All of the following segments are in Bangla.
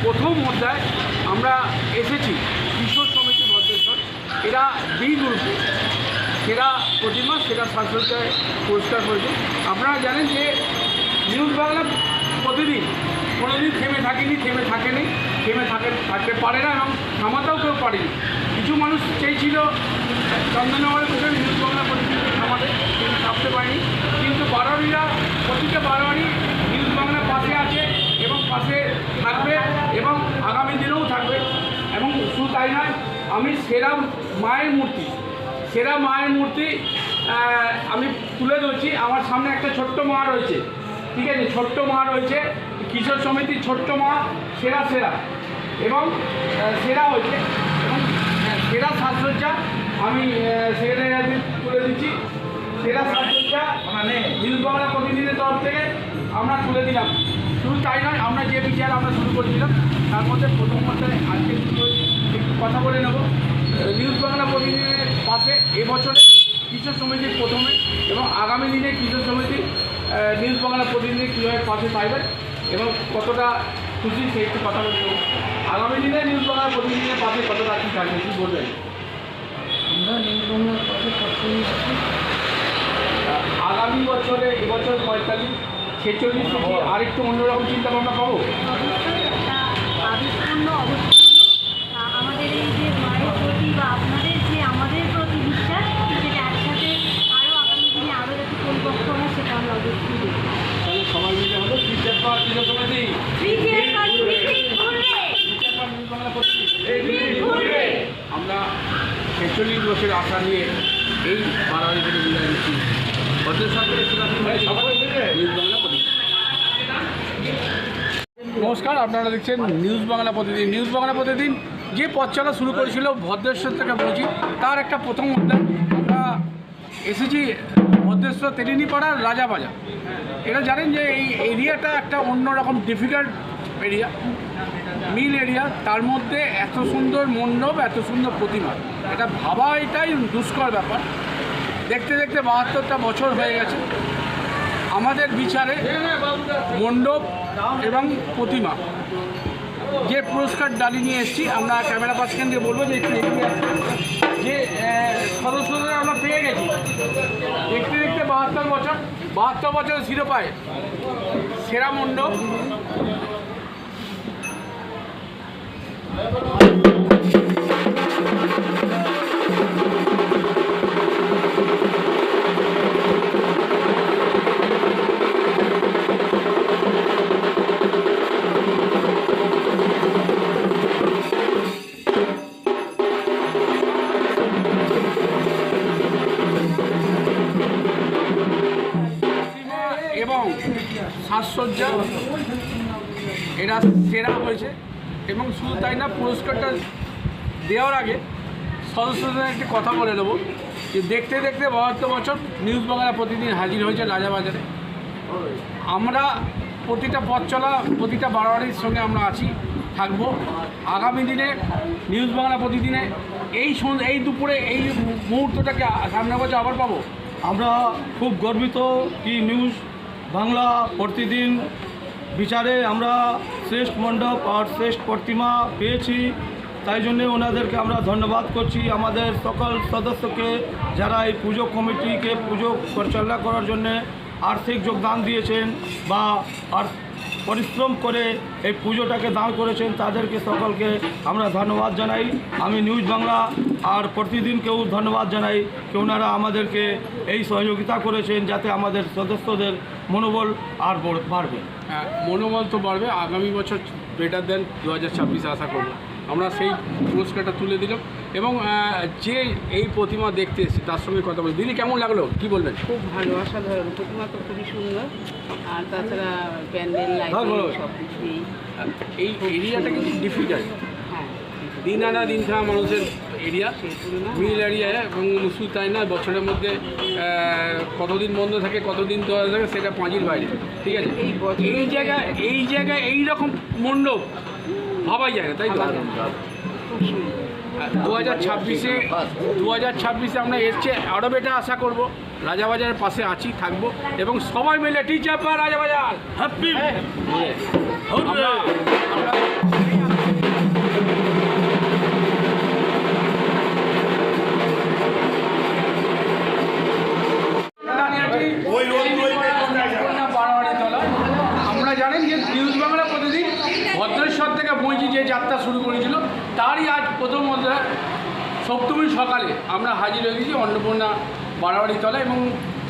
প্রথম অধ্যায় আমরা এসেছি কিশোর সমিতি ভদ্রেশ্বর। এরা বি গ্রুপে সেরা প্রতিমা সেরা সাজসজ্জায় পুরস্কার করেছে। আপনারা জানেন যে নিউজ বাংলা প্রতিদিন কোনোদিন থেমে থাকেনি, থাকতে পারে না এবং থামাতেও কেউ পারেনি। কিছু মানুষ চেয়েছিল চন্দননগরের থেকে নিউজ বাংলা প্রতিদিন থামাতে, কিন্তু থামতে পারেনি। কিন্তু বারোয়ারিরা প্রতিটা বারোয়ারি নিউজ বাংলার পাশে আছে এবং পাশে থাকবে এবং আগামী দিনেও থাকবে। এবং শুধু তাই নয়, আমি সেরা মায়ের মূর্তি আমি তুলে ধরছি। আমার সামনে একটা ছোট্ট মা রয়েছে, ঠিক আছে, ছোট্ট মা রয়েছে, কিশোর সমিতির ছোট্ট মা সেরা এবং সেরা হয়েছে এবং সেরা সাজসজ্জা আমি সেক্রেটারি তুলে দিচ্ছি। সেরা সাজসজ্জা মানে নিউজ বাংলা প্রতিনিধির তরফ থেকে আমরা তুলে দিলাম। শুধু তাই নয়, আমরা যে বিচার আমরা শুরু করেছিলাম তার মধ্যে প্রথম পর্যায়ে আজকে একটু কথা বলে নেব। নিউজ বাংলা প্রতিনিধির পাশে এবছরে কিশোর সমিতির প্রথমে এবং আগামী দিনে কিশোর সমিতি নিউজ বাংলা প্রতিনিধি কীভাবে পাশে পাইবেন এবং কতটা খুশি সেই একটু কথা বলতে হবে। আগামী দিনে নিউজ বাংলা প্রতিনিধির পাশে কতটা কী থাকবে কী বলবেন? আমরা নিউজ বাংলার পাশে সবসময় আছি। আগামী বছরে এবছর 45, 46 থেকে আরেকটু অন্যরকম চিন্তাভাবনা পাবো। আবেগপূর্ণ অবশ্যই আমাদের এই যে মায়ের প্রতি বা আপনাদের যে আমাদের প্রতি বিশ্বাস, সেটা একসাথে আরও আগামী দিনে আরও যাতে পরিপক্ক হয় সেটা আমরা অবশ্যই দেখব। তাহলে সবাই মিলে হলো কিশোর সমিতি আমরা 46 বছরের আশা নিয়ে এই বারোয়ারি থেকে বিদায় নিচ্ছি। নমস্কার, আপনারা দেখছেন নিউজ বাংলা প্রতিদিন। নিউজ বাংলা প্রতিদিন যে পথ চলা শুরু করেছিল ভদ্রেশ্বর থেকে বলছি, তার একটা প্রথম অধ্যায়। আমরা এসেছি ভদ্রেশ্বর তেলিনীপাড়ার রাজাবাজার। এটা জানেন যে এই এরিয়াটা একটা অন্যরকম ডিফিকাল্ট এরিয়া, মিল এরিয়া, তার মধ্যে এত সুন্দর মণ্ডপ, এত সুন্দর প্রতিমা, এটা ভাবা এটাই দুষ্কর ব্যাপার। দেখতে দেখতে 72টা বছর হয়ে গেছে। আমাদের বিচারে মণ্ডপ এবং প্রতিমা যে পুরস্কার ডালি নিয়ে এসেছি, আমরা ক্যামেরা পার্সন দিয়ে বলবো যে একটু এগিয়ে আসতে, যে সদস্যদের আমরা পেয়ে গেছি। দেখতে দেখতে 72 বছর শিরোপায় সেরা মণ্ডপ এবং সাজসজ্জা এরা সেরা হয়েছে। এবং শুধু তাই না, পুরস্কারটা দেওয়ার আগে সদস্যদের একটি কথা বলে দেবো যে দেখতে দেখতে 72 বছর নিউজ বাংলা প্রতিদিন হাজির হয়েছে রাজাবাজারে। আমরা প্রতিটা পথ চলা প্রতিটা বারোয়ারির সঙ্গে আমরা আছি, থাকবো। আগামী দিনে নিউজ বাংলা প্রতিদিনে এই দুপুরে এই মুহূর্তটাকে সামনে বছর আবার পাবো। আমরা খুব গর্বিত কি নিউজ বাংলা প্রতিদিন বিচারে আমরা শ্রেষ্ঠ মণ্ডপ আর শ্রেষ্ঠ প্রতিমা পেয়েছি। তাই জন্যে ওনাদেরকে আমরা ধন্যবাদ করছি, আমাদের সকল সদস্যকে যারা এই পুজো কমিটিকে পুজো পরিচালনা করার জন্যে আর্থিক যোগদান দিয়েছেন বা আর পরিশ্রম করে এই পুজোটাকে দান করেছেন, তাদেরকে সকলকে আমরা ধন্যবাদ জানাই। আমি নিউজ বাংলা আর প্রতিদিনকেও ধন্যবাদ জানাই যে ওনারা আমাদেরকে এই সহযোগিতা করেছেন যাতে আমাদের সদস্যদের মনোবল আর বাড়বে। হ্যাঁ, মনোবল তো বাড়বে। আগামী বছর বেটার দেন 2026 আশা করব। আমরা সেই পুরস্কারটা তুলে দিলাম এবং যে এই প্রতিমা দেখতে এসেছে তার সঙ্গে কথা বলি। দিদি, কেমন লাগলো, কি বলবেন? খুব ভালো, অসাধারণ প্রতিমা তো খুবই সুন্দর। আর তাছাড়া প্যান্ডেল, লাইটিং সব কিছুই। এই এরিয়াটা কিন্তু ডিফিকাল্ট, হ্যাঁ, দিন আনা দিন খাওয়া মানুষের এরিয়া, মিল এরিয়া। এবং শুধু তাই না, বছরের মধ্যে কতদিন বন্ধ থাকে, কতদিন দেওয়া থাকে, সেটা পাঁচির বাইরে, ঠিক আছে। এই জায়গায় এইরকম মণ্ডপ ভাবাই যায় না, তাই তো? 2026-এ আমরা এসছে আরও বেটা আশা করব। রাজাবাজারের পাশে আছি, থাকবো এবং সবাই মিলে টিচার রাজাবাজার হ্যাপি। আমরা যাত্রা শুরু করেছিল, তারই আজ প্রথম অধ্যায় সপ্তমীর সকালে আমরা হাজির হয়ে গেছি অন্নপূর্ণা বাড়াবাড়ি তলা, এবং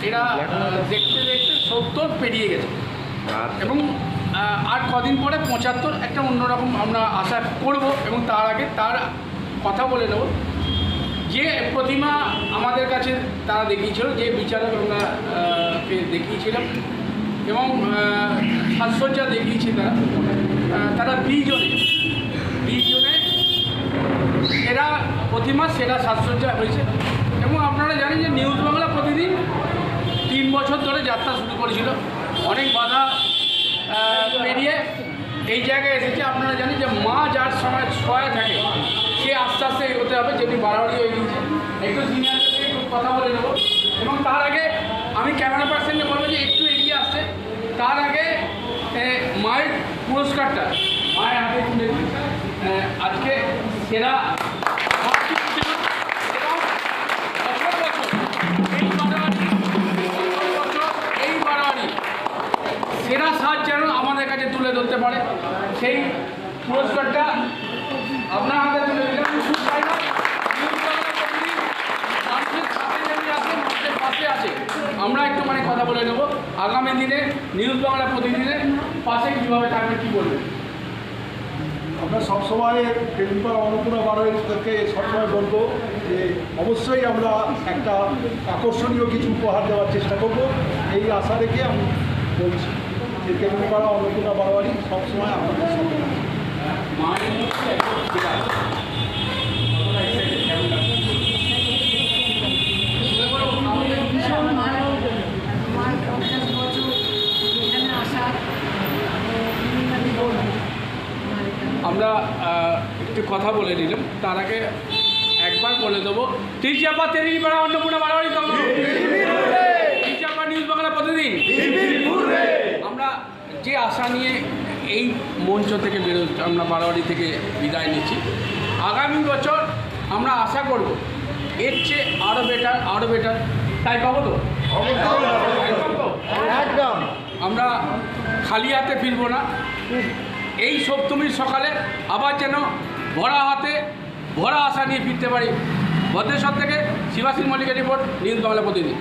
এরা দেখতে দেখতে 70 পেরিয়ে গেছে এবং আর কদিন পরে 75 একটা অন্যরকম আমরা আশা করব। এবং তার আগে তার কথা বলে নেব যে প্রতিমা আমাদের কাছে তারা দেখিয়েছিল, যে বিচারক আমরা দেখিয়েছিলাম এবং সাজসজ্জা দেখিয়েছি তারা 20 জনে এরা প্রতিমা সেরা সাজসজ্জা হয়েছে। এবং আপনারা জানেন যে নিউজ বাংলা প্রতিদিন 3 বছর ধরে যাত্রা শুরু করেছিল, অনেক বাধা পেরিয়ে এই জায়গায় এসেছে। আপনারা জানেন যে মা যার সময় ছয় থাকে সে আস্তে আস্তে এগোতে হবে, যেটি বাড়াবাড়ি হয়ে গিয়েছে। একটু সিনিয়রদের থেকে একটু কথা বলে নেব এবং তার আগে আমি ক্যামেরা পার্সনকে বলবো যে একটু এগিয়ে আসছে। তার আগে মায়ের পুরস্কারটা মায়ের হাতে তুলে দিই। আজকে সেরা এই বাড়াবাড়ি সেরা সাজ যেন আমাদের কাছে তুলে ধরতে পারে, সেই পুরস্কারটা আপনার হাতে তুলে দিলাম। শুধু তাই না, নিউজ বাংলা প্রতিদিন মানুষের সাথে যেমনি আছে, মানুষের পাশে আছে। আমরা একটু কথা বলে নেব আগামী দিনে নিউজ বাংলা প্রতিদিনের পাশে কীভাবে থাকবে, কী বলবেন? আমরা সবসময় টেলিভিশন অন্নপূর্ণা বাড়াবাড়িকে সবসময় বলবো যে অবশ্যই আমরা একটা আকর্ষণীয় কিছু উপহার দেওয়ার চেষ্টা করব। এই আশা রেখে আমি বলছি যে টেলিভিশন অন্নপূর্ণা বাড়াবাড়ি সবসময় আমাদের সাথে থাকবে। ভীষণ ভালো, আমার 50 বছর এখানে আসা আমি বলবো। আমরা একটু কথা বলে নিলাম, তার আগে একবার বলে দেবো তিরচাপা তেরিপাড়া অন্নপূর্ণা বাড়াবাড়ি তখন তিরচাপা নিউজ বাংলা প্রতিদিন। আমরা যে আশা নিয়ে এই মঞ্চ থেকে বেরোচ্ছি, আমরা বাড়াবাড়ি থেকে বিদায় নিচ্ছি, আগামী বছর আমরা আশা করব এর চেয়ে আরও বেটার, তাই পাবো তো? একদম আমরা খালি হাতে ফিরবো না। এই সপ্তমীর সকালে আবার যেন ভরা হাতে ভরা আশা নিয়ে ফিরতে পারি। ভদ্রেশ্বর থেকে শিবাশী মল্লিকের রিপোর্ট, নিউজ বাংলা প্রতিদিন।